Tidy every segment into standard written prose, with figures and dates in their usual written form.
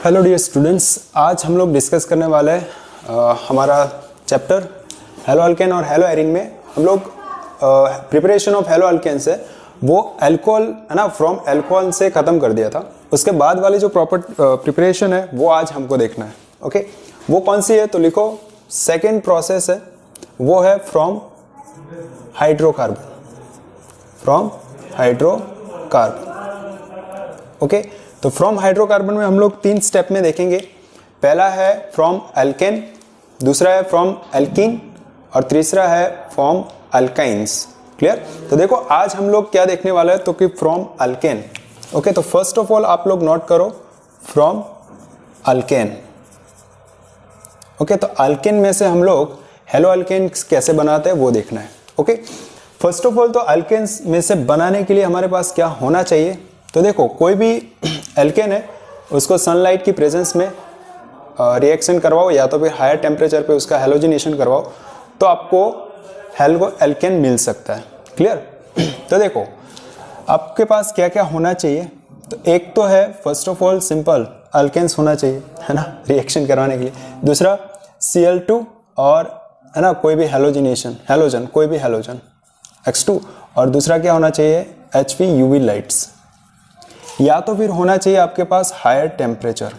Hello dear students, आज हम लोग डिस्कस करने वाले हैं हमारा चैप्टर हेलो अल्केन और हेलो एरिन में हम लोग प्रिपरेशन ऑफ हेलो अल्केन से वो अल्कोहल है ना, फ्रॉम अल्कोहल से ख़त्म कर दिया था। उसके बाद वाली जो प्रॉपर प्रिपरेशन है वो आज हमको देखना है। ओके, वो कौन सी है तो लिखो, सेकेंड प्रोसेस है वो है from hydrocarbon, from hydrocarbon. Okay, तो फ्रॉम हाइड्रोकार्बन में हम लोग 3 स्टेप में देखेंगे। पहला है फ्रॉम अल्केन, दूसरा है फ्रॉम अल्कीन और तीसरा है फ्रॉम अल्काइंस। क्लियर? तो देखो आज हम लोग क्या देखने वाले हैं तो कि फ्रॉम अल्केन। ओके, तो फर्स्ट ऑफ ऑल आप लोग नोट करो फ्रॉम अल्केन। ओके, तो अल्केन में से हम लोग हेलो अल्केन कैसे बनाते हैं वो देखना है। ओके, फर्स्ट ऑफ ऑल तो अल्केन में से बनाने के लिए हमारे पास क्या होना चाहिए तो देखो, कोई भी एल्केन है उसको सनलाइट की प्रेजेंस में रिएक्शन करवाओ या तो फिर हायर टेम्परेचर पे उसका हेलोजिनेशन करवाओ तो आपको हेलो एल्केन मिल सकता है। क्लियर? तो देखो आपके पास क्या क्या होना चाहिए तो एक तो है first of all simple alkanes होना चाहिए, है ना, रिएक्शन करवाने के लिए। दूसरा Cl2 और है ना कोई भी हेलोजिनेशन, हेलोजन, कोई भी हेलोजन X2। और दूसरा क्या होना चाहिए HV UV लाइट्स, या तो फिर होना चाहिए आपके पास हायर टेम्परेचर।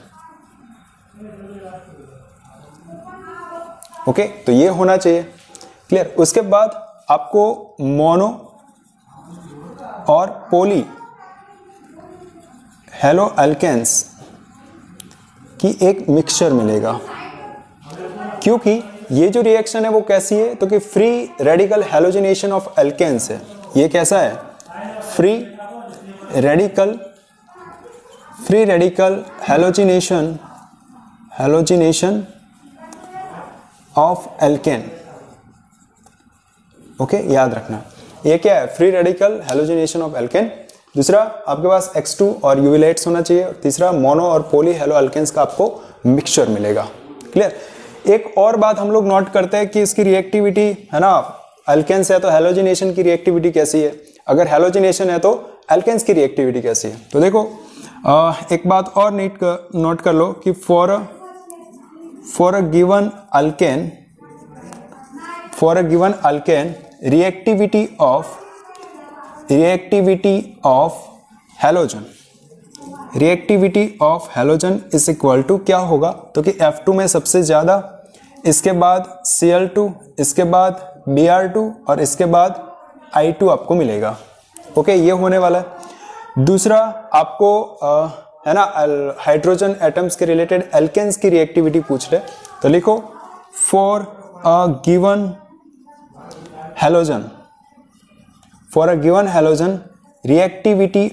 ओके, तो ये होना चाहिए। क्लियर? उसके बाद आपको मोनो और पोली हेलो अल्केन्स की एक मिक्सचर मिलेगा, क्योंकि ये जो रिएक्शन है वो कैसी है तो कि free radical halogenation of alkanes है। ये कैसा है? Free radical halogenation of alkane. Okay, याद रखना ये क्या है, free radical halogenation of alkane. दूसरा आपके पास X2 और UV लाइट्स होना चाहिए। तीसरा मोनो और पोली हेलो अल्केन्स का आपको मिक्सचर मिलेगा। क्लियर? एक और बात हम लोग नोट करते हैं कि इसकी रिएक्टिविटी है ना, अल्केन्स है तो हेलोजिनेशन की रिएक्टिविटी कैसी है, अगर हेलोजिनेशन है तो अल्केन्स की रिएक्टिविटी कैसी है। तो देखो एक बात और नोट कर लो कि for a given alkane reactivity of halogen is equal to क्या होगा तो कि F2 में सबसे ज्यादा, इसके बाद Cl2, इसके बाद Br2 और इसके बाद I2 आपको मिलेगा। ओके, ये होने वाला है। दूसरा आपको है ना हाइड्रोजन एटम्स के रिलेटेड एल्केन्स की रिएक्टिविटी पूछ रहे तो लिखो for a given halogen reactivity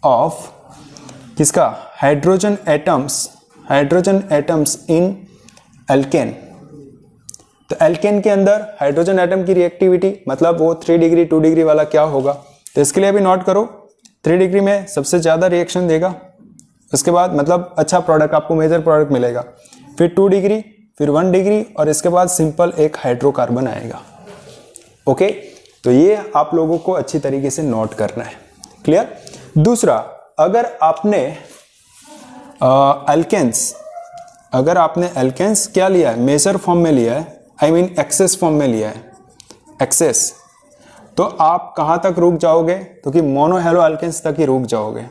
of किसका, हाइड्रोजन एटम्स इन एल्केन। तो एल्केन के अंदर हाइड्रोजन एटम की रिएक्टिविटी मतलब वो 3 डिग्री 2 डिग्री वाला क्या होगा तो इसके लिए भी नोट करो 3 डिग्री में सबसे ज्यादा रिएक्शन देगा, उसके बाद मतलब अच्छा प्रोडक्ट आपको मेजर प्रोडक्ट मिलेगा, फिर 2 डिग्री, फिर 1 डिग्री और इसके बाद सिंपल एक हाइड्रोकार्बन आएगा। ओके, तो ये आप लोगों को अच्छी तरीके से नोट करना है। क्लियर? दूसरा, अगर आपने एल्केन्स क्या लिया है, मेजर फॉर्म में लिया है, आई मीन एक्सेस फॉर्म में लिया है, एक्सेस, तो आप कहां तक रुक जाओगे तो कि मोनो हेलो अल्केन्स तक ही रुक जाओगे।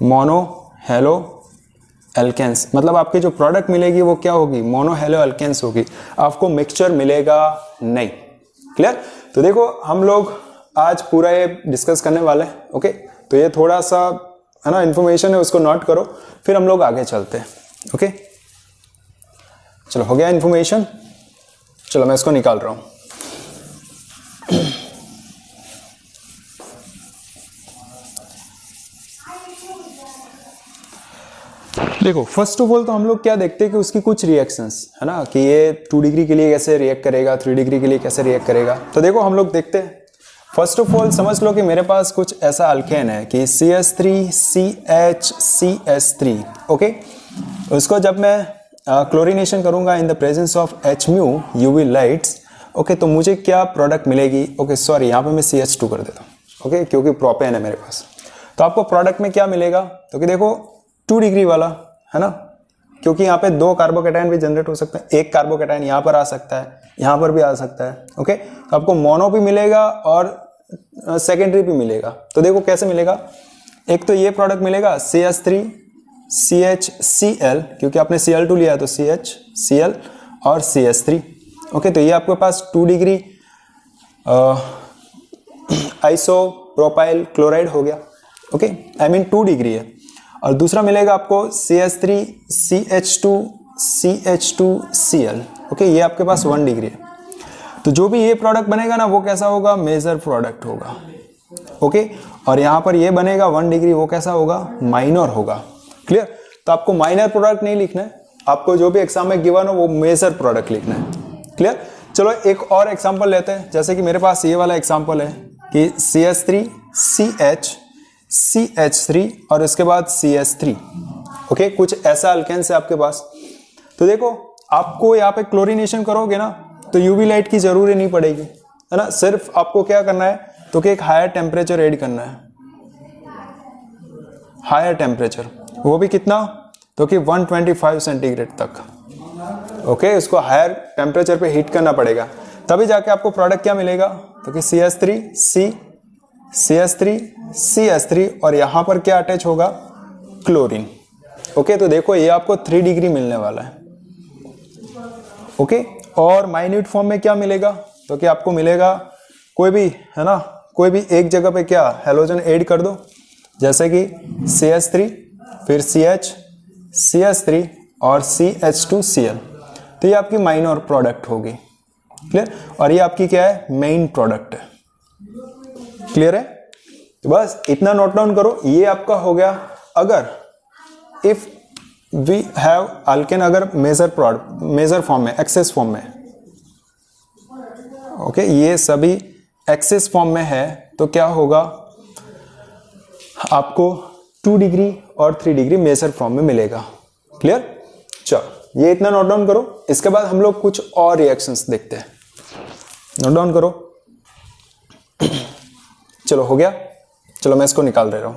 मोनो हेलो अल्केन्स मतलब आपकी जो प्रोडक्ट मिलेगी वो क्या होगी, मोनो हेलो अल्केन्स होगी, आपको मिक्सचर मिलेगा नहीं। क्लियर? तो देखो हम लोग आज पूरा ये डिस्कस करने वाले हैं। ओके, तो ये थोड़ा सा है ना इंफॉर्मेशन है, उसको नोट करो, फिर हम लोग आगे चलते हैं। ओके, चलो हो गया इंफॉर्मेशन, चलो मैं इसको निकाल रहा हूं। देखो फर्स्ट ऑफ ऑल तो हम लोग क्या देखते हैं कि उसकी कुछ रिएक्शंस है ना, कि ये 2 डिग्री के लिए कैसे रिएक्ट करेगा, 3 डिग्री के लिए कैसे रिएक्ट करेगा। तो देखो हम लोग देखते हैं। फर्स्ट ऑफ ऑल समझ लो कि मेरे पास कुछ ऐसा अल्केन है कि CH3CH3। ओके, उसको जब मैं क्लोरीनेशन करूंगा in the presence of Hμ UV lights, okay, तो मुझे क्या प्रोडक्ट मिलेगी। ओके सॉरी, यहाँ पे मैं CH2 कर देता हूँ, ओके, क्योंकि प्रोपेन है मेरे पास। तो आपको प्रोडक्ट में क्या मिलेगा, तो कि देखो 2 डिग्री वाला है ना, क्योंकि यहाँ पे 2 कार्बोकेटाइन भी जनरेट हो सकते हैं, एक कार्बोकेटाइन यहाँ पर आ सकता है, यहाँ पर भी आ सकता है। ओके, तो आपको मोनो भी मिलेगा और सेकेंडरी भी मिलेगा। तो देखो कैसे मिलेगा, एक तो ये प्रोडक्ट मिलेगा CH3 CHCl, क्योंकि आपने Cl2 लिया तो CHCl और CH3। ओके, तो ये आपके पास 2 डिग्री आइसोप्रोपाइल क्लोराइड हो गया। ओके, आई मीन 2 डिग्री है। और दूसरा मिलेगा आपको CH3 CH2 CH2Cl। ओके, ये आपके पास 1 डिग्री है। तो जो भी ये प्रोडक्ट बनेगा ना वो कैसा होगा, मेजर प्रोडक्ट होगा। ओके, और यहाँ पर ये बनेगा 1 डिग्री, वो कैसा होगा, माइनर होगा। क्लियर? तो आपको माइनर प्रोडक्ट नहीं लिखना है, आपको जो भी एग्जाम में गिवन हो वो मेजर प्रोडक्ट लिखना है। क्लियर? चलो एक और एग्जांपल लेते हैं, जैसे कि मेरे पास ये वाला एग्जांपल है कि CH3 CH CH3 और इसके बाद CH3। ओके, कुछ ऐसा अल्केन्स है आपके पास। तो देखो आपको यहाँ पे क्लोरीनेशन करोगे ना तो यूवी लाइट की जरूरत नहीं पड़ेगी, है ना। सिर्फ आपको क्या करना है, तो कि एक हायर टेम्परेचर ऐड करना है, हायर टेम्परेचर, वो भी कितना, तो कि 125 सेंटीग्रेड तक। ओके, इसको हायर टेम्परेचर पे हीट करना पड़ेगा, तभी जाके आपको प्रोडक्ट क्या मिलेगा, तो कि CH3 CH3 और यहां पर क्या अटैच होगा, क्लोरीन। ओके, तो देखो ये आपको 3 डिग्री मिलने वाला है। ओके, और माइन्यूट फॉर्म में क्या मिलेगा, तो कि आपको मिलेगा कोई भी, है ना, कोई भी एक जगह पे क्या हेलोजन ऐड कर दो, जैसे कि CH3 फिर CH3 और CH2Cl। तो ये आपकी माइनर प्रोडक्ट होगी। क्लियर? और ये आपकी क्या है, मेन प्रोडक्ट है। क्लियर है? तो बस इतना नोट डाउन करो, ये आपका हो गया। अगर इफ वी हैव अल्केन, अगर मेजर फॉर्म में, एक्सेस फॉर्म में, ओके, ये सभी एक्सेस फॉर्म में है, तो क्या होगा, आपको 2 डिग्री और 3 डिग्री मेजर फॉर्म में मिलेगा। क्लियर? चलो ये इतना नोट डाउन करो। इसके बाद हम लोग कुछ और रिएक्शंस देखते हैं। नोट डाउन करो। चलो हो गया, चलो मैं इसको निकाल दे रहा हूं।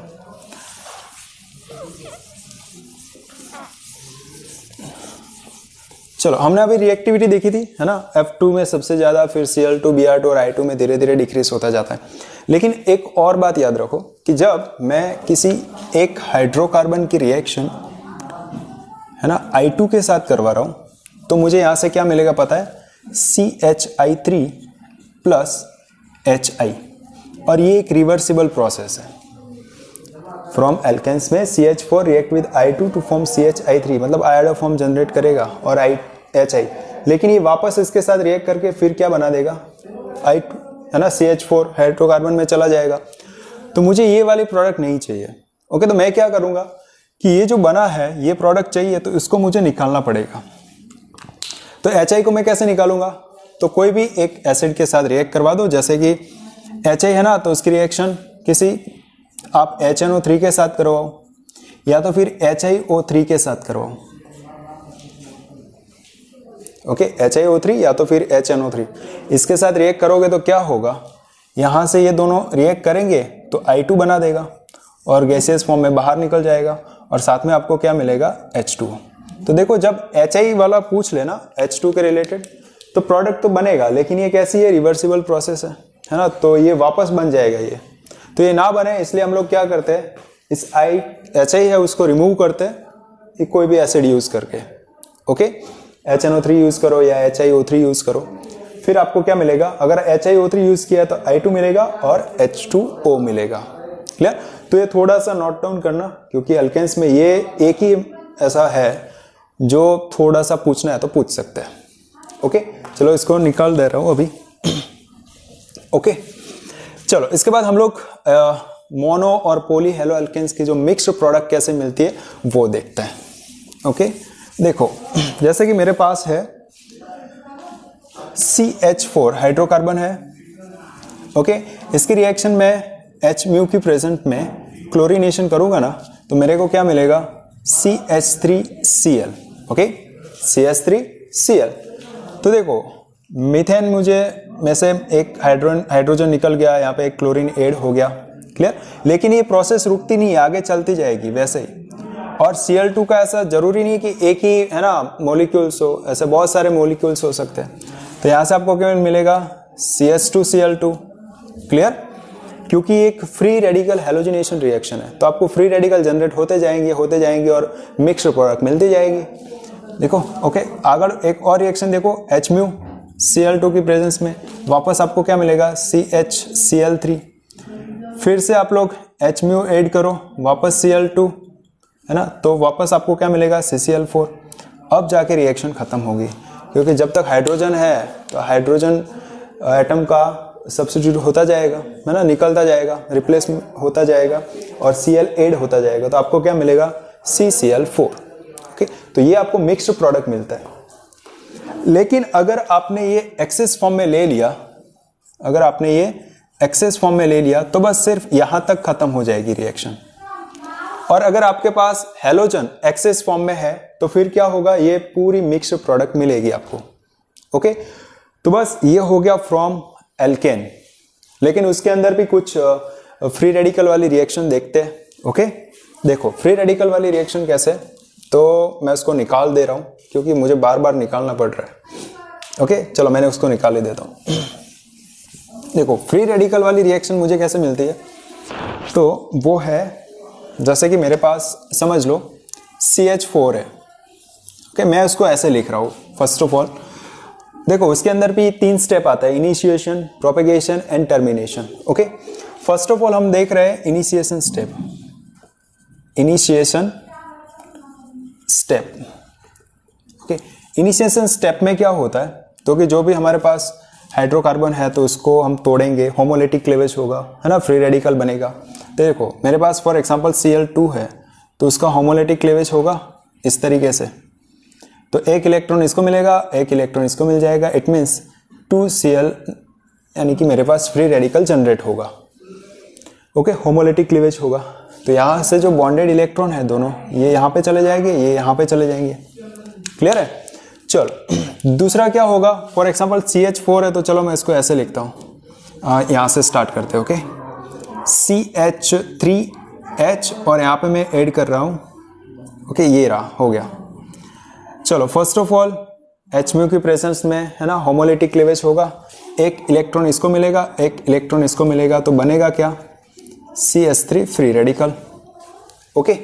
चलो हमने अभी रिएक्टिविटी देखी थी, है ना, F2 में सबसे ज्यादा, फिर Cl2 Br2 और I2 में धीरे धीरे डिक्रीज होता जाता है। लेकिन एक और बात याद रखो कि जब मैं किसी एक हाइड्रोकार्बन की रिएक्शन, है ना, I2 के साथ करवा रहा हूं, तो मुझे यहां से क्या मिलेगा पता है, CHI3 प्लस HI, और ये एक रिवर्सिबल प्रोसेस है। फ्रॉम एल्केन्स में CH4 react with I2 to form CHI3, मतलब आयोडो फॉर्म जनरेट करेगा और HI, लेकिन ये वापस इसके साथ रिएक्ट करके फिर क्या बना देगा, I2, है ना, CH4 हाइड्रोकार्बन में चला जाएगा। तो मुझे ये वाली प्रोडक्ट नहीं चाहिए। ओके, तो मैं क्या करूंगा कि ये जो बना है ये प्रोडक्ट चाहिए, तो इसको मुझे निकालना पड़ेगा। तो HI को मैं कैसे निकालूंगा, तो कोई भी एक एसिड के साथ रिएक्ट करवा दो, जैसे कि HI है ना, तो उसकी रिएक्शन किसी आप HNO3 के साथ करवाओ, या तो फिर HiO3 के साथ करवाओ। ओके, HiO3 या तो फिर HNO3, इसके साथ रिएक्ट करोगे तो क्या होगा, यहां से ये दोनों रिएक्ट करेंगे तो I2 बना देगा और गैसियस फॉर्म में बाहर निकल जाएगा, और साथ में आपको क्या मिलेगा, H2। तो देखो जब HI वाला पूछ लेना H2 के रिलेटेड, तो प्रोडक्ट तो बनेगा, लेकिन ये कैसी है, रिवर्सिबल प्रोसेस है ना, तो ये वापस बन जाएगा ये। तो ये ना बने इसलिए हम लोग क्या करते हैं, इस HI है उसको रिमूव करते हैं कोई भी एसिड यूज करके। ओके, HNO3 यूज करो या HiO3 यूज करो, फिर आपको क्या मिलेगा, अगर HiO3 यूज किया तो I2 मिलेगा और H2O मिलेगा। क्लियर? तो ये थोड़ा सा नोट डाउन करना, क्योंकि अल्केन्स में ये एक ही ऐसा है जो थोड़ा सा पूछना है तो पूछ सकते हैं। ओके, चलो इसको निकाल दे रहा हूं अभी। ओके, चलो इसके बाद हम लोग मोनो और पॉली हेलो अल्केन्स की जो मिक्स्ड प्रोडक्ट कैसे मिलती है वो देखते हैं। ओके, देखो जैसे कि मेरे पास है CH4 हाइड्रोकार्बन है। ओके, इसकी रिएक्शन में H म्यू की प्रेजेंट में क्लोरीनेशन करूंगा ना, तो मेरे को क्या मिलेगा, CH3Cl। Okay, CH3Cl। तो देखो मीथेन मुझे में से एक हाइड्रोजन निकल गया, यहाँ पे एक क्लोरीन ऐड हो गया, क्लियर। लेकिन ये प्रोसेस रुकती नहीं है, आगे चलती जाएगी वैसे ही। और Cl2 का ऐसा जरूरी नहीं कि एक ही है ना मॉलिक्यूल्स हो, ऐसे बहुत सारे मॉलिक्यूल्स हो सकते हैं। तो यहाँ से आपको क्या मिलेगा CH2Cl2, क्लियर। क्योंकि एक फ्री रेडिकल हेलोजिनेशन रिएक्शन है तो आपको फ्री रेडिकल जनरेट होते जाएंगे और मिक्स्ड प्रोडक्ट मिलती जाएगी। देखो ओके, आगे एक और रिएक्शन देखो HμCl2 की प्रेजेंस में वापस आपको क्या मिलेगा CHCl3। फिर से आप लोग Hμ ऐड करो, वापस Cl2 है ना, तो वापस आपको क्या मिलेगा CCl4। अब जाके रिएक्शन खत्म होगी, क्योंकि जब तक हाइड्रोजन है तो हाइड्रोजन एटम का सब्स्टिट्यूट होता जाएगा है ना, निकलता जाएगा, रिप्लेस होता जाएगा और Cl ऐड होता जाएगा, तो आपको क्या मिलेगा CCl4। ओके, तो ये आपको मिक्स्ड प्रोडक्ट मिलता है। लेकिन अगर आपने ये एक्सेस फॉर्म में ले लिया, तो बस सिर्फ यहां तक खत्म हो जाएगी रिएक्शन। और अगर आपके पास हैलोजन एक्सेस फॉर्म में है तो फिर क्या होगा, ये पूरी मिक्स्ड प्रोडक्ट मिलेगी आपको। ओके, तो बस ये हो गया फ्रॉम एल्केन। लेकिन उसके अंदर भी कुछ फ्री रेडिकल वाली रिएक्शन देखते हैं। ओके, देखो फ्री रेडिकल वाली रिएक्शन कैसे, तो मैं उसको निकाल दे रहा हूं क्योंकि मुझे बार बार निकालना पड़ रहा है। ओके, चलो मैंने उसको निकाल ही देता हूं। देखो फ्री रेडिकल वाली रिएक्शन मुझे कैसे मिलती है, तो वो है जैसे कि मेरे पास समझ लो CH4 है। ओके, मैं उसको ऐसे लिख रहा हूं। फर्स्ट ऑफ ऑल देखो उसके अंदर भी 3 स्टेप आता है, initiation, propagation and termination. Okay, first of all हम देख रहे हैं initiation step. Okay, initiation step में क्या होता है, तो कि जो भी हमारे पास हाइड्रोकार्बन है तो उसको हम तोड़ेंगे, होमोलिटिक क्लीवेज होगा है ना, फ्री रेडिकल बनेगा। तो देखो मेरे पास फॉर एग्जांपल Cl2 है तो उसका होमोलिटिक क्लीवेज होगा इस तरीके से, तो एक इलेक्ट्रॉन इसको मिलेगा, एक इलेक्ट्रॉन इसको मिल जाएगा, इट मीन्स 2Cl, यानी कि मेरे पास फ्री रेडिकल जनरेट होगा। ओके, होमोलिटिक क्लीवेज होगा। तो यहाँ से जो बॉन्डेड इलेक्ट्रॉन है दोनों, ये यहाँ पे चले जाएंगे, ये यहाँ पे चले जाएंगे। क्लियर है। चलो दूसरा क्या होगा, फॉर एग्जांपल CH4 है तो चलो मैं इसको ऐसे लिखता हूँ, यहाँ से स्टार्ट करते हैं। ओके, CH3H और यहाँ पे मैं ऐड कर रहा हूँ। ओके, ये रहा, हो गया। चलो फर्स्ट ऑफ ऑल Hμ की प्रेजेंस में है ना होमोलिटिक क्लीवेज होगा, एक इलेक्ट्रॉन इसको मिलेगा, एक इलेक्ट्रॉन इसको मिलेगा, तो बनेगा क्या CH3 फ्री रेडिकल। ओके,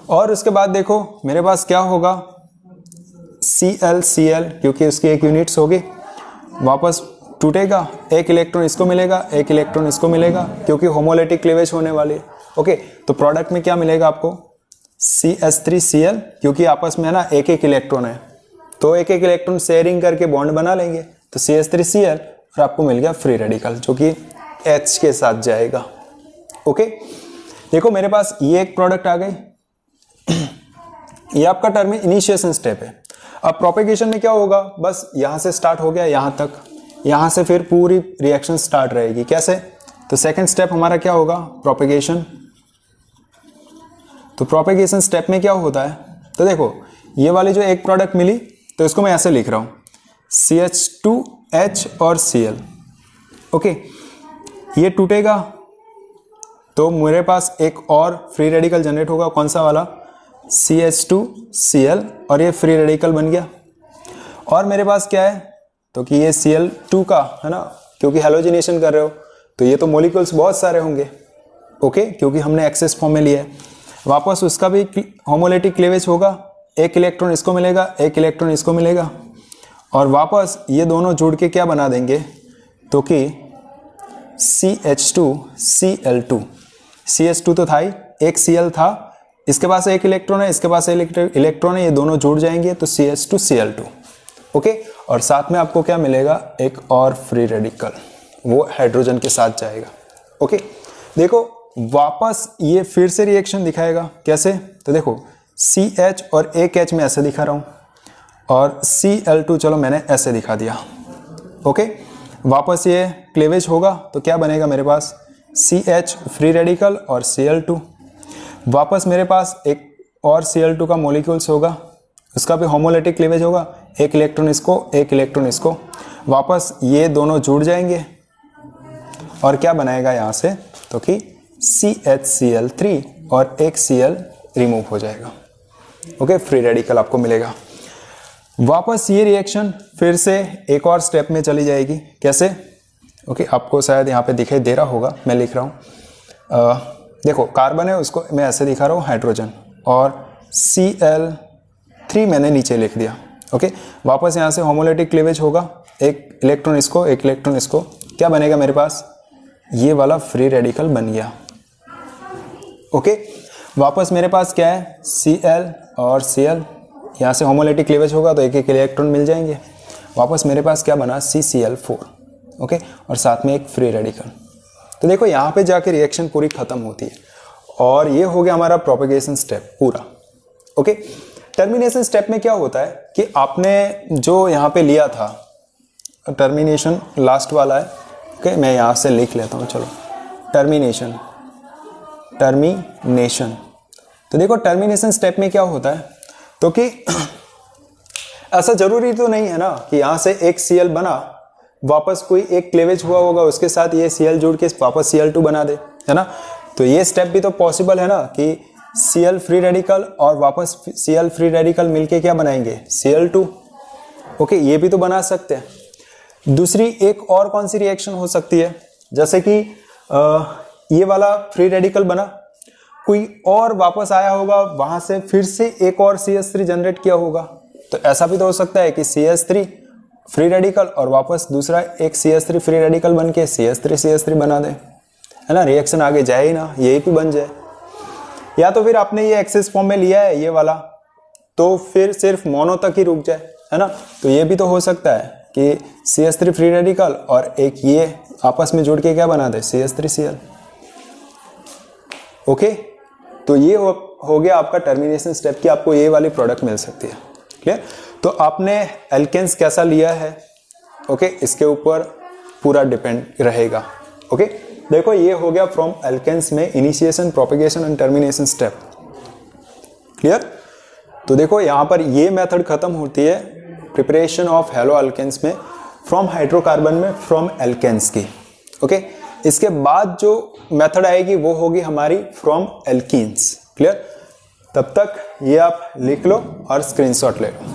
और उसके बाद देखो मेरे पास क्या होगा ClCl, क्योंकि उसकी एक यूनिट्स होगी, वापस टूटेगा, एक इलेक्ट्रॉन इसको मिलेगा, एक इलेक्ट्रॉन इसको मिलेगा, क्योंकि होमोलिटिक क्लीवेज होने वाली है। ओके, तो प्रोडक्ट में क्या मिलेगा आपको CH3Cl, क्योंकि आपस में है ना एक एक इलेक्ट्रॉन है, तो एक एक इलेक्ट्रॉन शेयरिंग करके बॉन्ड बना लेंगे, तो CH3Cl और आपको मिल गया फ्री रेडिकल जो कि H के साथ जाएगा। ओके, देखो मेरे पास ये एक प्रोडक्ट आ गई, ये आपका टर्म इनिशिएशन स्टेप है। अब प्रोपेगेशन में क्या होगा, बस यहां से स्टार्ट हो गया यहां तक, यहां से फिर पूरी रिएक्शन स्टार्ट रहेगी। कैसे, तो सेकंड स्टेप हमारा क्या होगा प्रोपेगेशन। तो प्रोपेगेशन स्टेप में क्या होता है, तो देखो ये वाली जो एक प्रोडक्ट मिली तो इसको मैं ऐसे लिख रहा हूं CH2H और Cl। ओके, ये टूटेगा तो मेरे पास एक और फ्री रेडिकल जनरेट होगा, कौन सा वाला CH2Cl, और ये फ्री रेडिकल बन गया। और मेरे पास क्या है, तो कि ये Cl2 का है ना, क्योंकि हेलोजिनेशन कर रहे हो तो ये तो मॉलिक्यूल्स बहुत सारे होंगे। ओके, क्योंकि हमने एक्सेस फॉर्म में लिया है, वापस उसका भी होमोलिटिक क्लीवेज होगा, एक इलेक्ट्रॉन इसको मिलेगा, एक इलेक्ट्रॉन इसको मिलेगा, और वापस ये दोनों जुड़ के क्या बना देंगे, तो कि CH2Cl2। CH2 तो था ही, एक Cl था, इसके पास एक इलेक्ट्रॉन है, इसके पास एक इलेक्ट्रॉन है, ये दोनों जुड़ जाएंगे तो CH2Cl2। ओके, और साथ में आपको क्या मिलेगा, एक और फ्री रेडिकल, वो हाइड्रोजन के साथ जाएगा। ओके, देखो वापस ये फिर से रिएक्शन दिखाएगा, कैसे, तो देखो CH और एक H में ऐसे दिखा रहा हूं, और Cl2 चलो मैंने ऐसे दिखा दिया। ओके, वापस ये क्लीवेज होगा तो क्या बनेगा मेरे पास CH फ्री रेडिकल और Cl2, वापस मेरे पास एक और Cl2 का मॉलिक्यूल्स होगा, उसका भी होमोलिटिक क्लीवेज होगा, एक इलेक्ट्रॉन इसको, एक इलेक्ट्रॉन इसको, वापस ये दोनों जुड़ जाएंगे और क्या बनाएगा यहाँ से, तो कि CHCl3 और एक Cl रिमूव हो जाएगा। ओके, फ्री रेडिकल आपको मिलेगा। वापस ये रिएक्शन फिर से एक और स्टेप में चली जाएगी। कैसे? ओके, आपको शायद यहाँ पे दिखाई दे रहा होगा, मैं लिख रहा हूँ। देखो, कार्बन है, उसको मैं ऐसे दिखा रहा हूँ हाइड्रोजन, और Cl3 मैंने नीचे लिख दिया। ओके, वापस यहाँ से होमोलिटिक क्लीवेज होगा, एक इलेक्ट्रॉन इसको, एक इलेक्ट्रॉन इसको, क्या बनेगा मेरे पास? ये वाला फ्री रेडिकल बन गया। ओके, वापस मेरे पास क्या है? Cl और Cl, यहाँ से होमोलिटिक क्लीवेज होगा तो एक एक इलेक्ट्रॉन मिल जाएंगे। वापस मेरे पास क्या बना? CCl4। ओके, और साथ में एक फ्री रेडिकल। तो देखो यहाँ पे जाके रिएक्शन पूरी खत्म होती है, और ये हो गया हमारा प्रोपेगेशन स्टेप पूरा। ओके, टर्मिनेशन स्टेप में क्या होता है कि आपने जो यहाँ पे लिया था, टर्मिनेशन लास्ट वाला है। ओके, मैं यहाँ से लिख लेता हूँ, चलो, टर्मिनेशन। तो देखो टर्मिनेशन स्टेप में क्या होता है, तो कि ऐसा जरूरी तो नहीं है ना कि यहाँ से एक Cl बना, वापस कोई एक क्लीवेज हुआ होगा, उसके साथ ये Cl जुड़ के वापस Cl2 बना दे, है ना। तो ये स्टेप भी तो पॉसिबल है ना कि Cl फ्री रेडिकल और वापस Cl फ्री रेडिकल मिलके क्या बनाएंगे? Cl2। ओके, ये भी तो बना सकते हैं। दूसरी एक और कौन सी रिएक्शन हो सकती है, जैसे कि ये वाला फ्री रेडिकल बना, कोई और वापस आया होगा, वहां से फिर से एक और CH3 जनरेट किया होगा। तो ऐसा भी तो हो सकता है कि CH3 फ्री रेडिकल और वापस दूसरा एक CH3 फ्री रेडिकल बन के CH3 बना दे, है ना। रिएक्शन आगे जाए ही ना, यही भी बन जाए। या तो फिर आपने ये एक्सेस फॉर्म में लिया है ये वाला, तो फिर सिर्फ मोनो तक ही रुक जाए, है ना। तो ये भी तो हो सकता है कि CH3 फ्री रेडिकल और एक ये आपस में जुड़ के क्या बना दे? CH3Cl। ओके, तो ये हो गया आपका टर्मिनेशन स्टेप की, आपको ये वाली प्रोडक्ट मिल सकती है। क्लियर? तो आपने एल्केन्स कैसा लिया है, ओके, इसके ऊपर पूरा डिपेंड रहेगा। ओके, देखो ये हो गया फ्रॉम एल्केन्स में initiation, propagation and termination step. Clear? तो देखो यहाँ पर ये मेथड खत्म होती है प्रिपरेशन ऑफ हेलो एल्केन्स में, फ्रॉम हाइड्रोकार्बन में, फ्रॉम एल्केन्स की। ओके, इसके बाद जो मेथड आएगी वो होगी हमारी फ्रॉम एल्कीन्स। क्लियर? तब तक ये आप लिख लो और स्क्रीनशॉट ले लो।